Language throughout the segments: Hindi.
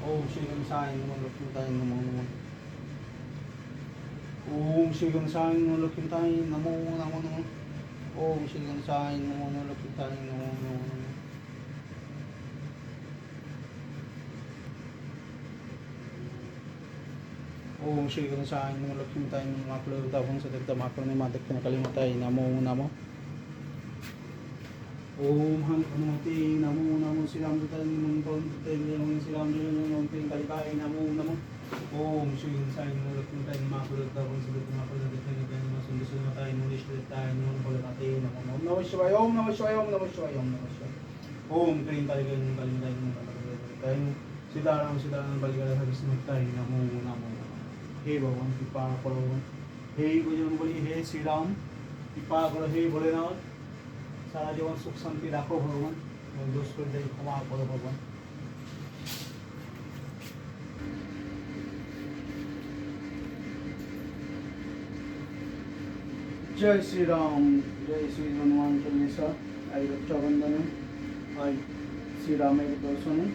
ओम श्री गणेशाय नमः लक्ष्मीताय नमो नमः। ओम श्री गणेशाय नमः लक्ष्मीताय नमो नमो नमः। ओम श्री गणेशाय नमो नमः लक्ष्मीताय नमो नमो नमः। ओम श्री गणेशाय नमः लक्ष्मीताय नमः माकुलतापं सदक्ता माकुलने मादक्षिण कालीमाताय नमो नमः। ओम हम हनुमते नमो नमो श्री रामदूताय नमो नमो श्री राम जय नमो कालिकाय नमो नमः। ओम श्री गणेशाय नमः लक्ष्मीताय नमः माकुलतापं सदक्ता माकुलने नमः सुंदरमाताय नमो इष्टदेवताय नमो भगवते नमो नमः शिवाय ओम नमः शिवाय ओम नमः शिवाय ओम नमः शिवाय ओम क्लीं कालिकाय नमः कालिकाय नमः सीताराम सीताराम बलिगढ़ हरिस्मताय नमो नमो। हे भगवान कृपा करो। हे गुजन बोली हे श्री राम कृपा करो। हे भोलेनाथ सारा जीवन सुख शांति राखो भगवान और दोष कर दे क्षमा करो भगवान। जय श्री राम जय श्री हनुमान चालीसा। आई रक्षाबंधन आई श्री राम दर्शन।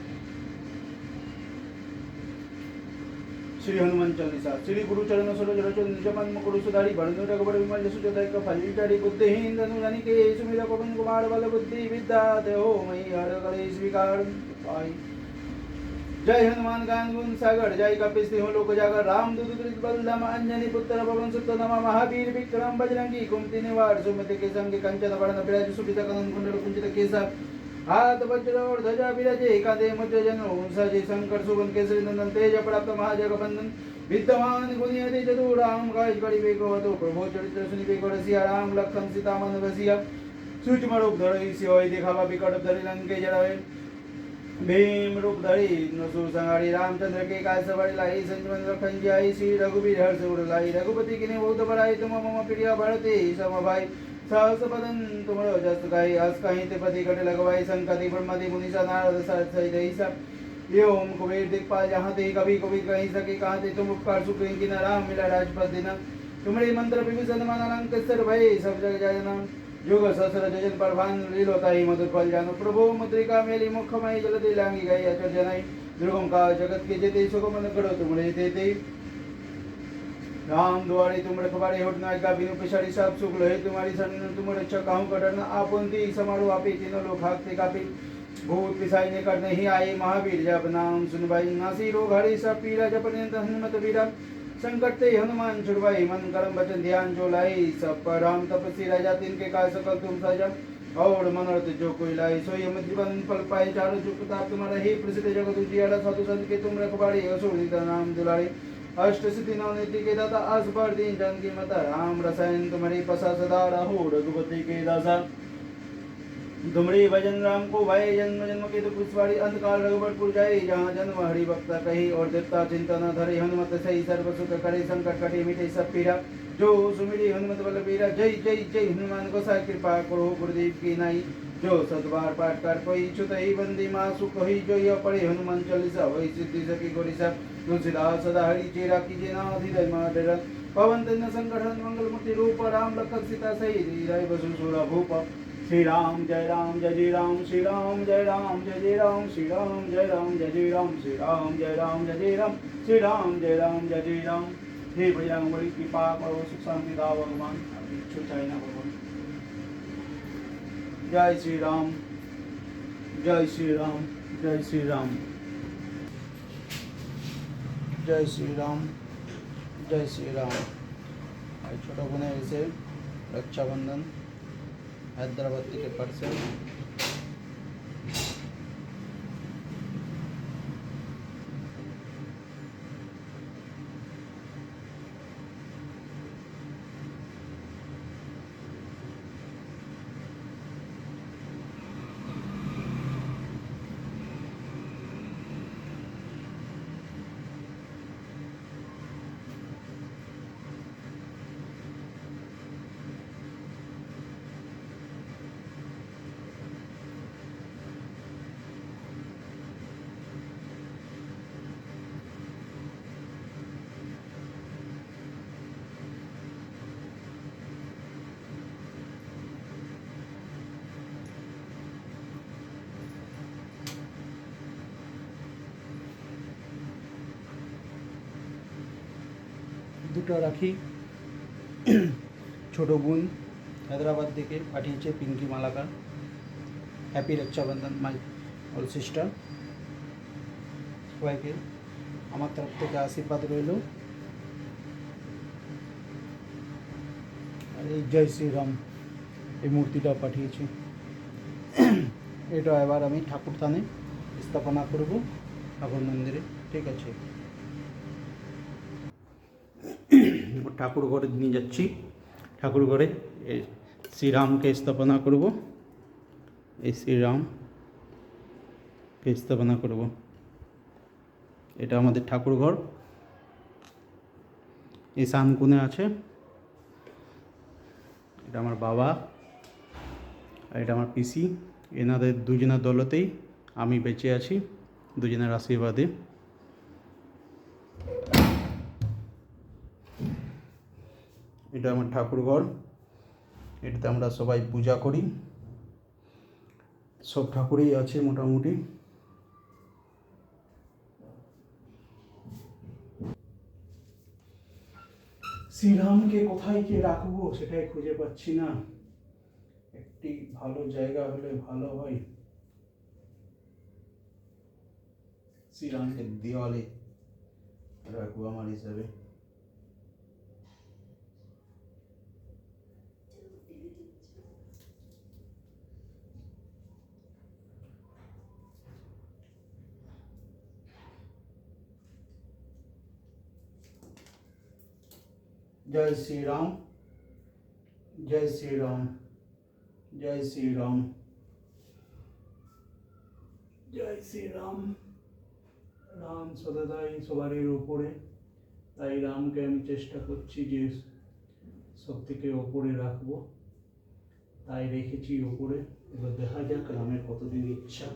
श्री हनुमान चालीसा। श्री गुरु चरण सरोज रज निज मन मुकुर सुधारी भरनु रघुबर विमल जसु जय फली चारि बुद्धिहीन धनु जानिके सुमिर पवन कुमार बल बुद्धि विद्या देहो मई हर कलेश विकार पाई। जय हनुमान ज्ञान गुण सागर जय कपीस तिहुँ लोक जागर राम दूत कृत बल धाम अंजनी पुत्र पवन सुत नामा महावीर विक्रम बजरंगी कुमति निवार सुमति के संग कंचन वरण विराज सुबित कनन कुंडल कुंचित केसा हाथ वज्र और ध्वजा विराजे कांधे मध्य जन सजे शंकर सुवन केसरी नंदन तेज प्राप्त महाजगबंदन विद्यमान गुणियति चतुर राम काज करिबे को प्रभु चरित्र सुनिबे को रसिया राम लखन सीता मन बसिया सूक्ष्म रूप धरि सियोय दिखावा विकट धरि लंके जरावे भीम रूप धरि नसुर संहारी रामचंद्र के काज सवारी लाई संजीवन लखन जियाई श्री रघुवीर हर्ष उर लाई रघुपति किने बहुत बड़ाई तुम मम प्रिय भरते सम भाई सहस बदन तुमरो जस गाई अस कहीं ते पति कट लगवाई संकति ब्रह्मदि मुनीसा नारद सहित सहित ये ओम कुबेर दिक्पाल जहाँ ते कभी कभी कहीं सके कहाँ ते तुम उपकार सुख की न राम मिला राजपद दिन तुम्हारे मंत्र विभूषण मन अलंक सर भय सब जग जाना युग सहस्र जजन पर भान लीलोता ही मधुर फल जानो प्रभु मुद्रिका मेली मुखमय जलति लांगी गई अचर जनाई दुर्गम का जगत के जेते सुगम करो तुमरे देते राम द्वारे तुम रखवारे होट नायका बिनु पिछाड़ी सब सुख लोहे तुम्हारी शरण तुम रक्षा कहूँ कटरना आपुंती समारोह आपी तीनों लोग हाकते कापी भूत पिसाई ने कर नहीं आए महावीर जब नाम सुन भाई नासी रोग हरे सब पीरा जप हनुमत वीरा संकट ते हनुमान छुड़वाई मन कर्म वचन ध्यान जो लाई सब पर राम तपस्वी राजा तिनके काय सकल तुम सजा और मनोरथ जो कोई लाई सोई हम जीवन फल पाए चारों चुप प्रताप तुम्हारा ही प्रसिद्ध जगत उजियारा साधु संत के तुम रखवारे असुर नाम दुलारे अष्ट सिद्धि नौ नीति के दाता असबर दीन जन की मता राम रसायन तुम्हारी पसा सदा रहो रघुपति के दासा तुमरी भजन राम को भाई जन्म जन्म के दुख पिछवाड़ी अंधकार रघुबरपुर जाए जहाँ जन्म हरि भक्ता कही और देवता चिंतन धरे हनुमत सही सर्व सुख करे संकट कटे मिटे सब पीरा जो सुमिरी हनुमत बल पीरा जय जय जय हनुमान को सा कृपा करो गुरुदेव की नाई जो सतबार पाठ कर कोई छुत ही बंदी माँ सुख ही जो यह पढ़े हनुमान चालीसा वही सिद्धि सकी गोरीसा तुलसीदास सदा हरि चेरा कीजिए ना धीरज माडर पवन तन संकटन मंगल मूर्ति रूप राम लखन सीता सही धीरज बसु सुरा भूप श्री राम जय जय राम श्री राम जय जय राम श्री राम जय जय राम श्री राम जय जय राम श्री राम जय जय राम। हे बजरंग बली कृपा करो सुख शांति दाओ भगवान चाहे ना भगवान। जय श्री राम जय श्री राम जय श्री राम जय श्री राम जय श्री राम। छोटा गुना ऐसे रक्षाबंधन हैदराबाद के परसे দুটো রাখি। ছোটো বোন হায়দ্রাবাদ থেকে পাঠিয়েছে Pinki Malakar. Happy Rakshabandhan my all sister. সবাইকে আমার তরফ থেকে আশীর্বাদ রইল। আর এই জয় শ্রীরাম এই মূর্তিটা পাঠিয়েছি। এটা এবার আমি ঠাকুর থানে স্থাপনা করব, ঠাকুর মন্দিরে। ঠিক আছে, ঠাকুর ঘরে নিয়ে যাচ্ছি। ঠাকুর ঘরে এই শ্রীরামকে স্থাপনা করব। এই শ্রীরামকে স্থাপনা করব। এটা আমাদের ঠাকুর ঘর, এই সানকুনে আছে। এটা আমার বাবা আর এটা আমার পিসি। এনাদের দুজনের দৌলতেই আমি বেঁচে আছি, দুজনের আশীর্বাদে। এটা আমার ঠাকুর ঘর, এটাতে আমরা সবাই পূজা করি। সব ঠাকুরই আছে মোটামুটি। শ্রীরামকে কোথায় কি রাখবো সেটাই খুঁজে পাচ্ছি না। একটি ভালো জায়গা হলে ভালো হয়। শ্রীরামকে দেওয়ালে রাখবো আমার হিসাবে। जय श्री राम, जय श्री राम, जय श्री राम, जय श्री राम। রাম সদাই সবারই উপরে, তাই রামকে আমি চেষ্টা করছি যে সব থেকে ওপরে রাখবো, তাই রেখেছি ওপরে। এবার দেখা যাক রামের কতদিন ইচ্ছা।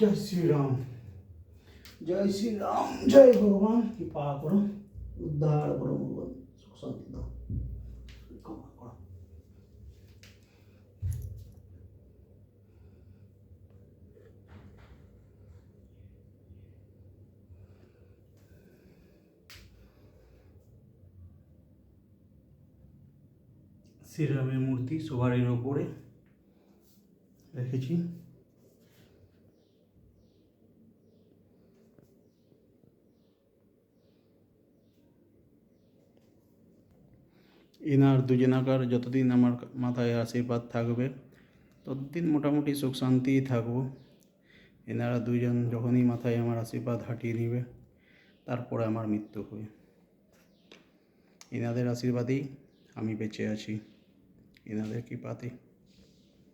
जय श्री राम, जय श्री राम, जय भगवान। कृपा करो, उद्धार करो, भगवान सुख शांति दो, क्षमा करो। শ্রীরামের মূর্তি সবারই ওপরে রেখেছি। এনার দুজনাকার যতদিন আমার মাথায় আশীর্বাদ থাকবে ততদিন মোটামুটি সুখ শান্তিই থাকবো। এনারা দুজন যখনই মাথায় আমার আশীর্বাদ হাঁটিয়ে নেবে তারপরে আমার মৃত্যু হবে। এনাদের আশীর্বাদেই আমি বেঁচে আছি, এনাদের কৃপাতে।